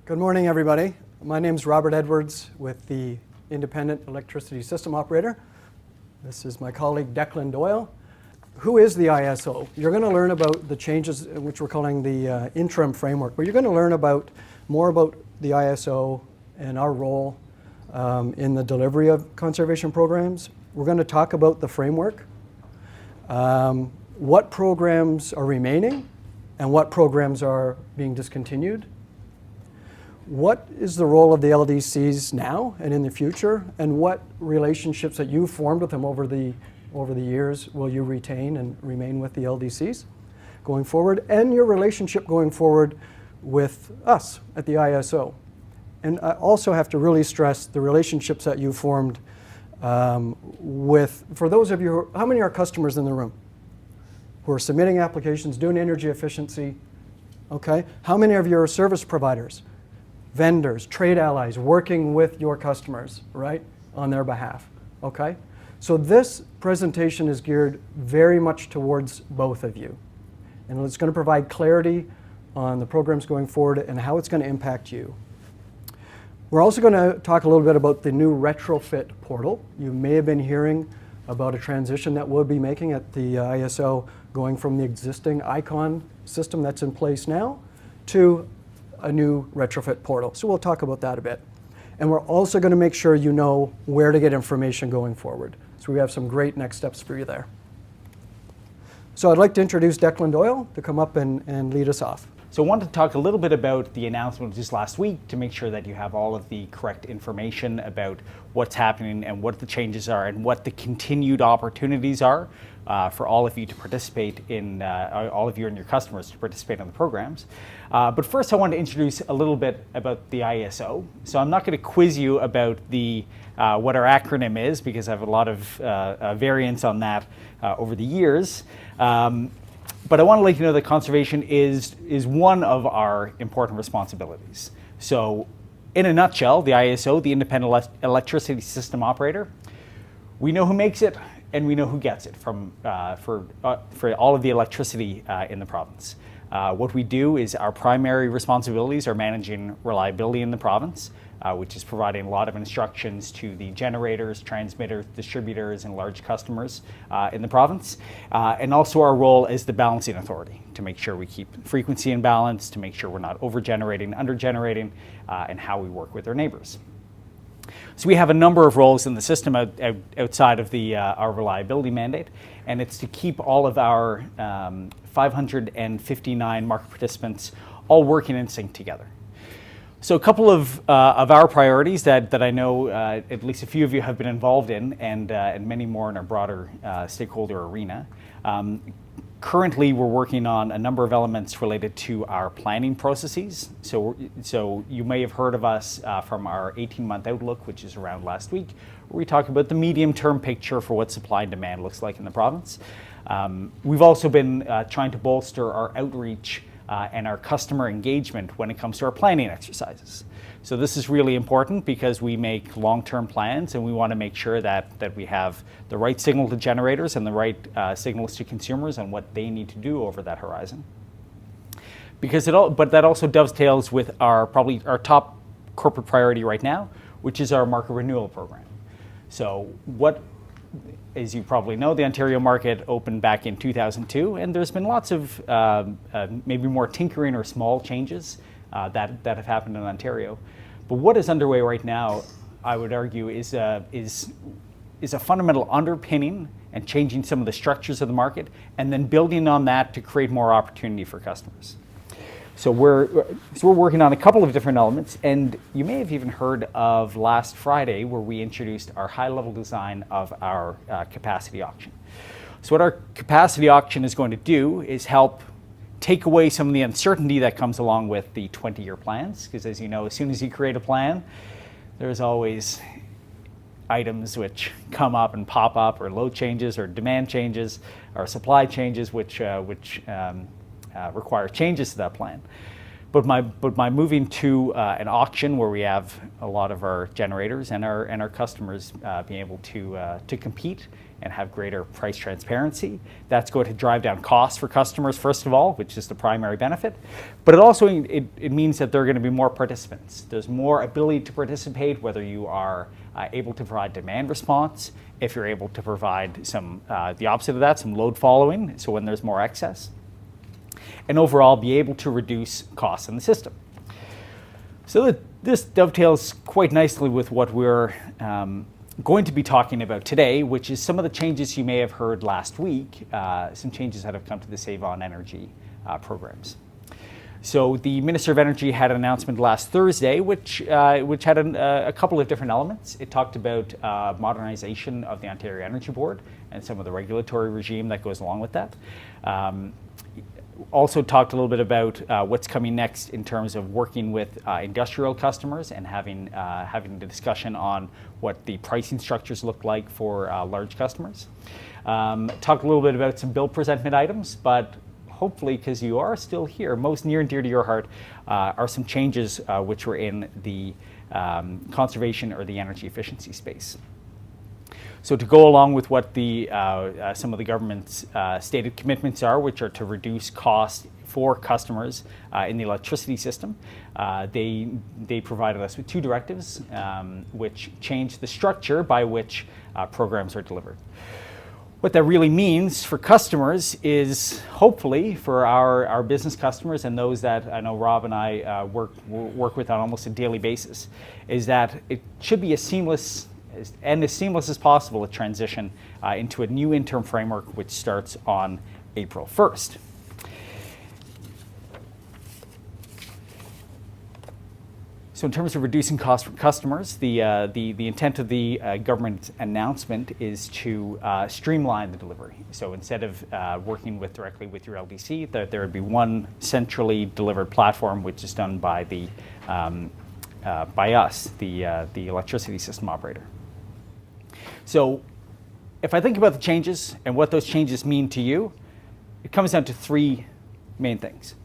Good morning, everybody. My name is Robert Edwards with the Independent Electricity System Operator. This is my colleague Declan Doyle. Who is the IESO? You're going to learn about the changes, which we're calling the interim framework, but you're going to learn more about the IESO and our role in the delivery of conservation programs. We're going to talk about the framework, what programs are remaining, and what programs are being discontinued. What is the role of the LDCs now and in the future, and what relationships that you've formed with them over the years will you retain and remain with the LDCs going forward, and your relationship going forward with us at the IESO. And I also have to really stress the relationships that you formed for those of you how many are customers in the room who are submitting applications, doing energy efficiency? Okay. How many of you are service providers, vendors, trade allies, working with your customers, right, on their behalf? Okay. So this presentation is geared very much towards both of you. And it's going to provide clarity on the programs going forward and how it's going to impact you. We're also going to talk a little bit about the new Retrofit Portal. You may have been hearing about a transition that we'll be making at the IESO, going from the existing ICON system that's in place now to a new Retrofit Portal. So we'll talk about that a bit. And we're also going to make sure you know where to get information going forward. So we have some great next steps for you there. So I'd like to introduce Declan Doyle to come up and lead us off. So I wanted to talk a little bit about the announcement just last week to make sure that you have all of the correct information about what's happening and what the changes are and what the continued opportunities are for all of you to participate in, all of you and your customers to participate in the programs. But first I want to introduce a little bit about the IESO. So I'm not going to quiz you about what our acronym is, because I have a lot of variance on that over the years. But I want to let you know that conservation is one of our important responsibilities. So in a nutshell, the IESO, the Independent Electricity System Operator, we know who makes it and we know who gets it for all of the electricity in the province. What we do is our primary responsibilities are managing reliability in the province, which is providing a lot of instructions to the generators, transmitters, distributors, and large customers in the province. And also our role as the balancing authority to make sure we keep frequency in balance, to make sure we're not over-generating, under-generating, and how we work with our neighbors. So we have a number of roles in the system outside of our reliability mandate, and it's to keep all of our 559 market participants all working in sync together. So a couple of our priorities that I know at least a few of you have been involved in, and many more in our broader stakeholder arena. Currently, we're working on a number of elements related to our planning processes. So you may have heard of us from our 18-month outlook, which is around last week, where we talk about the medium-term picture for what supply and demand looks like in the province. We've also been trying to bolster our outreach and our customer engagement when it comes to our planning exercises. So this is really important because we make long-term plans and we want to make sure that we have the right signal to generators and the right signals to consumers and what they need to do over that horizon. But that also dovetails with probably our top corporate priority right now, which is our market renewal program. So as you probably know, the Ontario market opened back in 2002, and there's been lots of maybe more tinkering or small changes that have happened in Ontario. But what is underway right now, I would argue, is a fundamental underpinning and changing some of the structures of the market, and then building on that to create more opportunity for customers. So we're working on a couple of different elements, and you may have even heard of last Friday where we introduced our high-level design of our capacity auction. So what our capacity auction is going to do is help take away some of the uncertainty that comes along with the 20-year plans, because as you know, as soon as you create a plan, there's always items which come up and pop up, or load changes, or demand changes, or supply changes, which require changes to that plan. But by moving to an auction where we have a lot of our generators and our customers being able to compete and have greater price transparency. That's going to drive down costs for customers, first of all, which is the primary benefit. But it also it means that there are going to be more participants. There's more ability to participate, whether you are able to provide demand response, if you're able to provide some, the opposite of that, some load following, so when there's more excess, and overall be able to reduce costs in the system. So this dovetails quite nicely with what we're going to be talking about today, which is some of the changes you may have heard last week, some changes that have come to the Save On Energy programs. So the Minister of Energy had an announcement last Thursday, which had a couple of different elements. It talked about modernization of the Ontario Energy Board and some of the regulatory regime that goes along with that. Also talked a little bit about what's coming next in terms of working with industrial customers and having the discussion on what the pricing structures look like for large customers. Talked a little bit about some bill presentment items, but hopefully, because you are still here, most near and dear to your heart are some changes which were in the conservation or the energy efficiency space. So to go along with what the some of the government's stated commitments are, which are to reduce costs for customers in the electricity system, they provided us with two directives which change the structure by which programs are delivered. What that really means for customers is, hopefully, for our business customers and those that I know Rob and I work with on almost a daily basis, is that it should be as seamless as possible a transition into a new interim framework which starts on April 1st. So in terms of reducing costs for customers, the intent of the government announcement is to streamline the delivery. So instead of working directly with your LDC, there would be one centrally delivered platform which is done by by us, the electricity system operator. So if I think about the changes and what those changes mean to you, it comes down to three main things.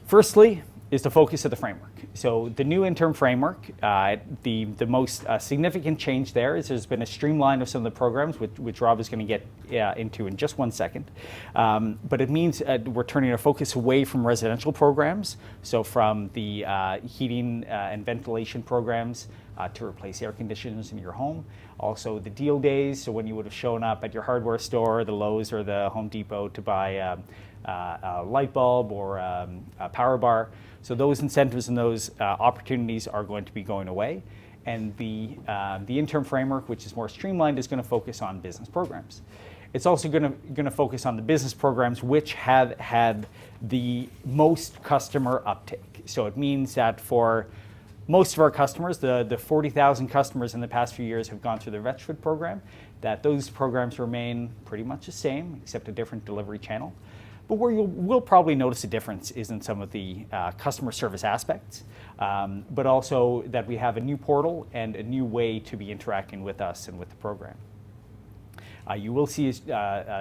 Firstly is the focus of the framework. So the new interim framework, the most significant change there is there's been a streamline of some of the programs, which Rob is going to get into in just 1 second. But it means we're turning our focus away from residential programs, so from the heating and ventilation programs to replace air conditioners in your home. Also the deal days, so when you would have shown up at your hardware store, the Lowe's or the Home Depot to buy a light bulb or a power bar. So those incentives and those opportunities are going to be going away. And the interim framework, which is more streamlined, is going to focus on business programs. It's also going to focus on the business programs which have had the most customer uptake. So it means that for most of our customers, the 40,000 customers in the past few years have gone through the Retrofit program, that those programs remain pretty much the same, except a different delivery channel. But where you will probably notice a difference is in some of the customer service aspects, but also that we have a new portal and a new way to be interacting with us and with the program. You will see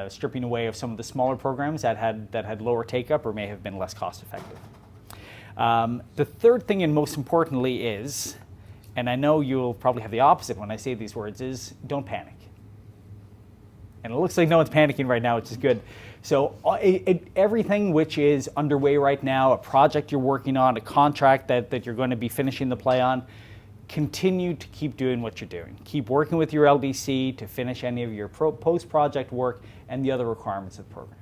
stripping away of some of the smaller programs that had lower take-up or may have been less cost-effective. The third thing, and most importantly, is, and I know you'll probably have the opposite when I say these words, is don't panic. And it looks like no one's panicking right now, which is good. So everything which is underway right now, a project you're working on, a contract that you're going to be finishing the play on, continue to keep doing what you're doing. Keep working with your LDC to finish any of your post-project work and the other requirements of the program.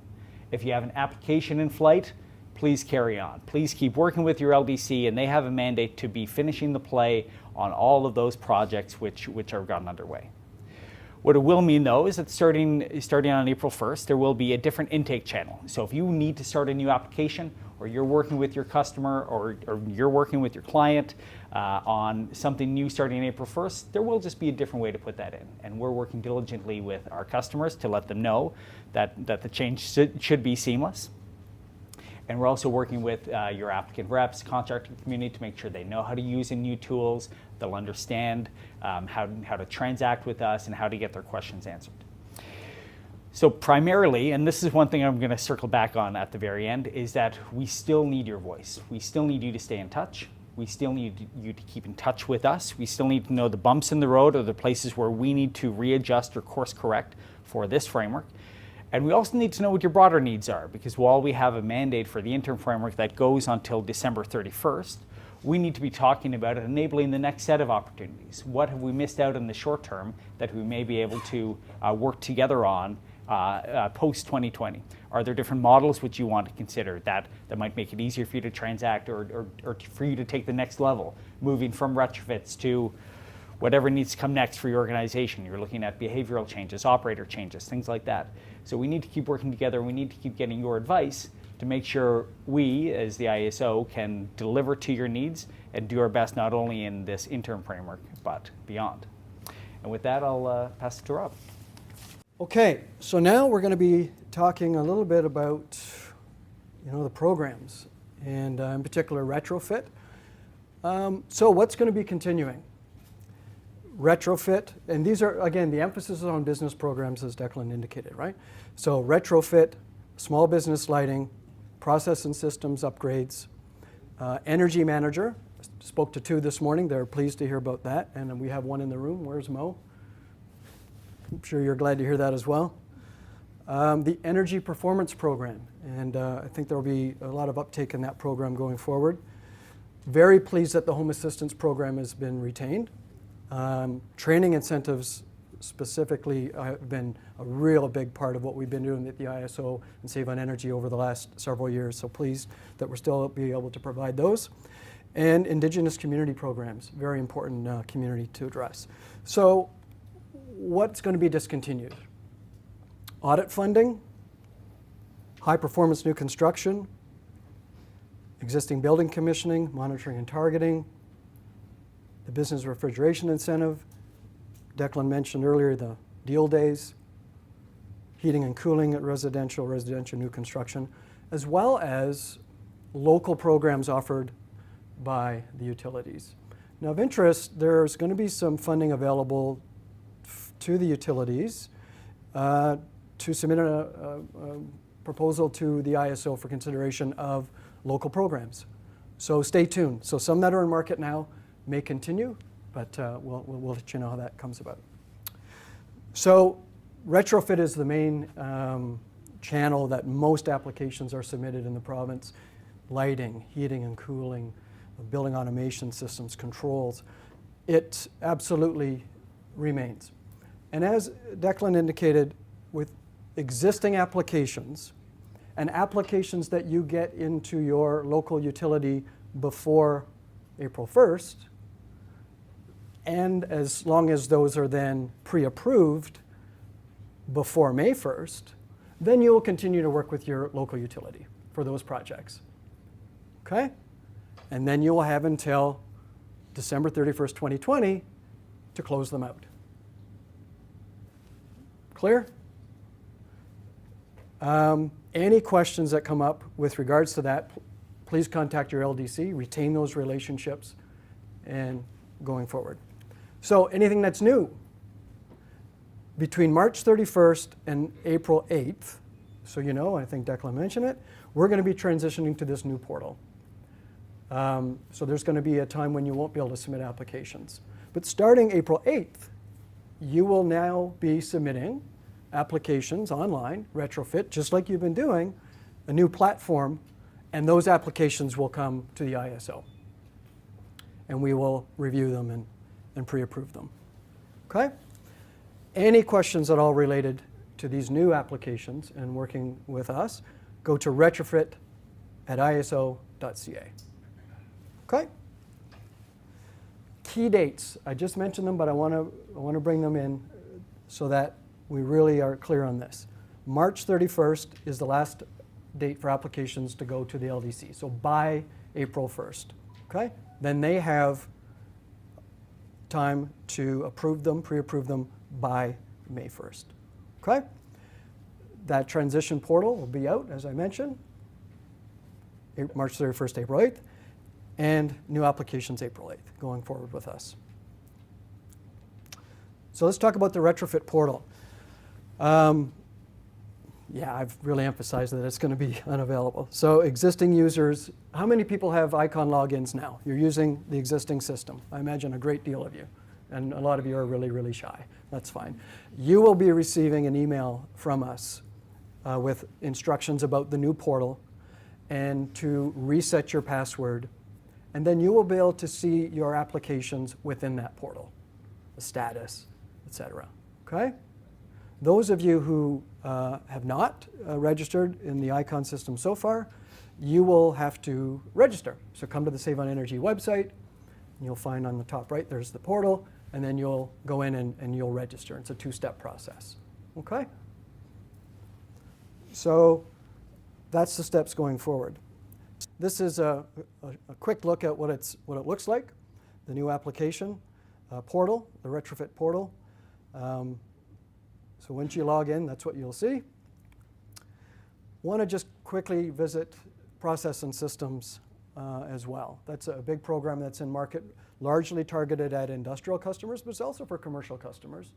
If you have an application in flight, please carry on. Please keep working with your LDC, and they have a mandate to be finishing the play on all of those projects which are gotten underway. What it will mean, though, is that starting on April 1st, there will be a different intake channel. So if you need to start a new application, or you're working with your customer, or you're working with your client on something new starting on April 1st, there will just be a different way to put that in. And we're working diligently with our customers to let them know that the change should be seamless. And we're also working with your applicant reps, contractor community to make sure they know how to use the new tools, they'll understand how to transact with us and how to get their questions answered. So primarily, and this is one thing I'm going to circle back on at the very end, is that we still need your voice. We still need you to stay in touch. We still need you to keep in touch with us. We still need to know the bumps in the road or the places where we need to readjust or course correct for this framework. And we also need to know what your broader needs are, because while we have a mandate for the interim framework that goes until December 31st, we need to be talking about enabling the next set of opportunities. What have we missed out in the short term that we may be able to work together on post 2020? Are there different models which you want to consider that might make it easier for you to transact or for you to take the next level, moving from retrofits to whatever needs to come next for your organization? You're looking at behavioral changes, operator changes, things like that. So we need to keep working together. We need to keep getting your advice to make sure we, as the IESO, can deliver to your needs and do our best not only in this interim framework, but beyond. And with that, I'll pass it to Rob. Okay, so now we're going to be talking a little bit about, the programs, and in particular retrofit. So what's going to be continuing? Retrofit, and these are, again, the emphasis is on business programs, as Declan indicated, right? So retrofit, small business lighting, process and systems upgrades, energy manager. Spoke to 2 this morning. They're pleased to hear about that, and we have 1 in the room. Where's Mo? I'm sure you're glad to hear that as well. The energy performance program, and I think there will be a lot of uptake in that program going forward. Very pleased that the home assistance program has been retained. Training incentives specifically have been a real big part of what we've been doing at the IESO and Save on Energy over the last several years. So pleased that we're still be able to provide those. And Indigenous community programs, very important community to address. So what's going to be discontinued? Audit funding, high performance new construction, existing building commissioning, monitoring and targeting, the business refrigeration incentive. Declan mentioned earlier the deal days, heating and cooling at residential new construction, as well as local programs offered by the utilities. Now of interest, there's going to be some funding available to the utilities to submit a proposal to the IESO for consideration of local programs. So stay tuned. So some that are in market now may continue, but we'll let you know how that comes about. So retrofit is the main channel that most applications are submitted in the province. Lighting, heating and cooling, building automation systems, controls. It absolutely remains. And as Declan indicated, with existing applications and applications that you get into your local utility before April 1st, and as long as those are then pre-approved before May 1st, then you will continue to work with your local utility for those projects. Okay? And then you will have until December 31st, 2020 to close them out. Clear? Any questions that come up with regards to that, please contact your LDC, retain those relationships, and going forward. So anything that's new between March 31st and April 8th, so you know, I think Declan mentioned it, we're going to be transitioning to this new portal. So there's going to be a time when you won't be able to submit applications. But starting April 8th, you will now be submitting applications online, retrofit, just like you've been doing, a new platform, and those applications will come to the IESO. And we will review them and pre-approve them. Okay? Any questions at all related to these new applications and working with us, go to retrofit@IESO.ca. Okay? Key dates. I just mentioned them, but I want to bring them in so that we really are clear on this. March 31st is the last date for applications to go to the LDC, so by April 1st. Okay? Then they have time to approve them, pre-approve them by May 1st. Okay? That transition portal will be out, as I mentioned, March 31st, April 8th, and new applications April 8th, going forward with us. So let's talk about the Retrofit Portal. Yeah, I've really emphasized that it's going to be unavailable. So existing users, how many people have Icon logins now? You're using the existing system. I imagine a great deal of you. And a lot of you are really, really shy. That's fine. You will be receiving an email from us with instructions about the new portal and to reset your password. And then you will be able to see your applications within that portal, the status, etc. Okay? Those of you who have not registered in the ICON system so far, you will have to register. So come to the Save on Energy website, and you'll find on the top right there's the portal, and then you'll go in and you'll register. It's a two-step process. Okay? So that's the steps going forward. This is a quick look at what it looks like, the new application portal, the Retrofit Portal. So once you log in, that's what you'll see. Want to just quickly visit Process and Systems as well. That's a big program that's in market, largely targeted at industrial customers, but it's also for commercial customers.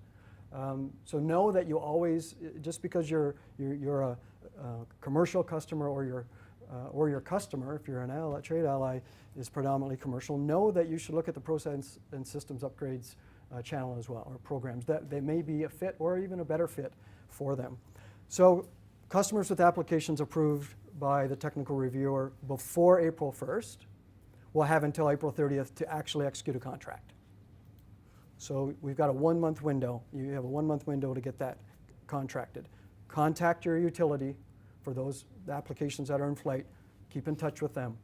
So know that you always, just because you're a commercial customer or your customer, if you're an trade ally, is predominantly commercial, know that you should look at the Process and Systems Upgrades channel as well, or programs that they may be a fit or even a better fit for them. So customers with applications approved by the technical reviewer before April 1st will have until April 30th to actually execute a contract. So we've got a 1-month window. You have a 1-month window to get that contracted. Contact your utility for those applications that are in flight. Keep in touch with them.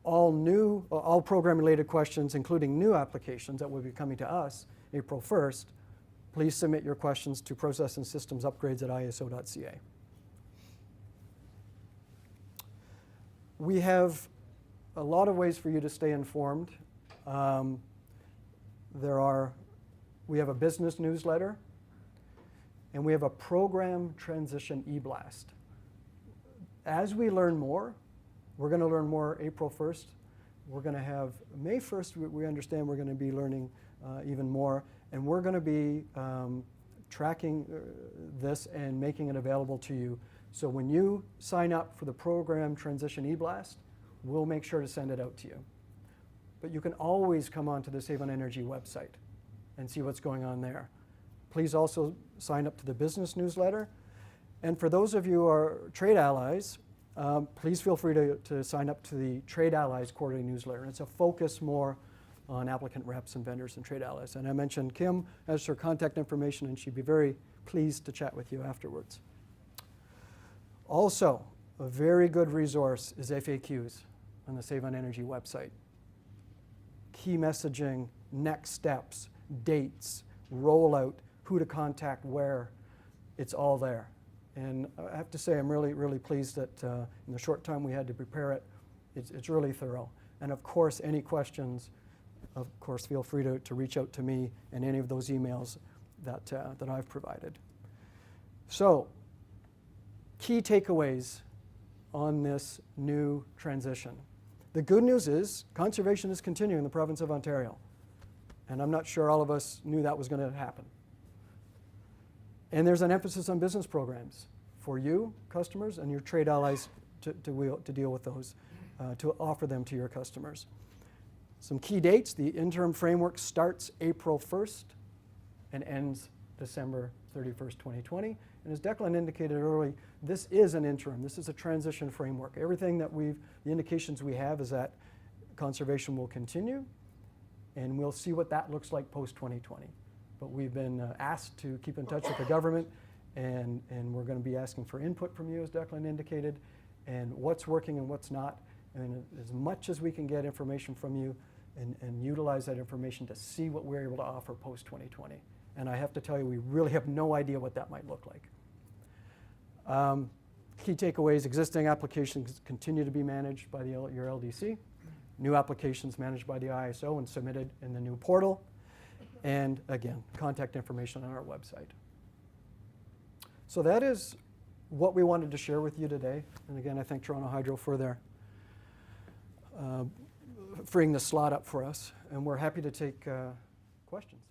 All program-related questions, including new applications that will be coming to us April 1st, please submit your questions to Process and Systems Upgrades at IESO.ca. We have a lot of ways for you to stay informed. We have a business newsletter, and we have a program transition e-blast. As we learn more, we're going to learn more April 1st. We're going to have May 1st, we understand we're going to be learning even more, and we're going to be tracking this and making it available to you. So when you sign up for the program transition e-blast, we'll make sure to send it out to you. But you can always come onto the Save on Energy website and see what's going on there. Please also sign up to the business newsletter. And for those of you who are trade allies, please feel free to sign up to the Trade Allies quarterly newsletter. It's a focus more on applicant reps and vendors and trade allies. And I mentioned Kim has her contact information, and she'd be very pleased to chat with you afterwards. Also, a very good resource is FAQs on the Save on Energy website. Key messaging, next steps, dates, rollout, who to contact where, it's all there. And I have to say I'm really, really pleased that in the short time we had to prepare it, it's really thorough. And of course, any questions, of course, feel free to reach out to me in any of those emails that I've provided. So, key takeaways on this new transition. The good news is conservation is continuing in the province of Ontario. And I'm not sure all of us knew that was going to happen. And there's an emphasis on business programs for you, customers, and your trade allies to deal with those, to offer them to your customers. Some key dates: the interim framework starts April 1st and ends December 31st, 2020. And as Declan indicated early, this is an interim. This is a transition framework. Everything that the indications we have is that conservation will continue, and we'll see what that looks like post-2020. But we've been asked to keep in touch with the government, and we're going to be asking for input from you, as Declan indicated, and what's working and what's not. And as much as we can get information from you and utilize that information to see what we're able to offer post-2020. And I have to tell you, we really have no idea what that might look like. Key takeaways: existing applications continue to be managed by your LDC. New applications managed by the IESO and submitted in the new portal. And again, contact information on our website. So that is what we wanted to share with you today. And again, I thank Toronto Hydro for their freeing the slot up for us. And we're happy to take questions.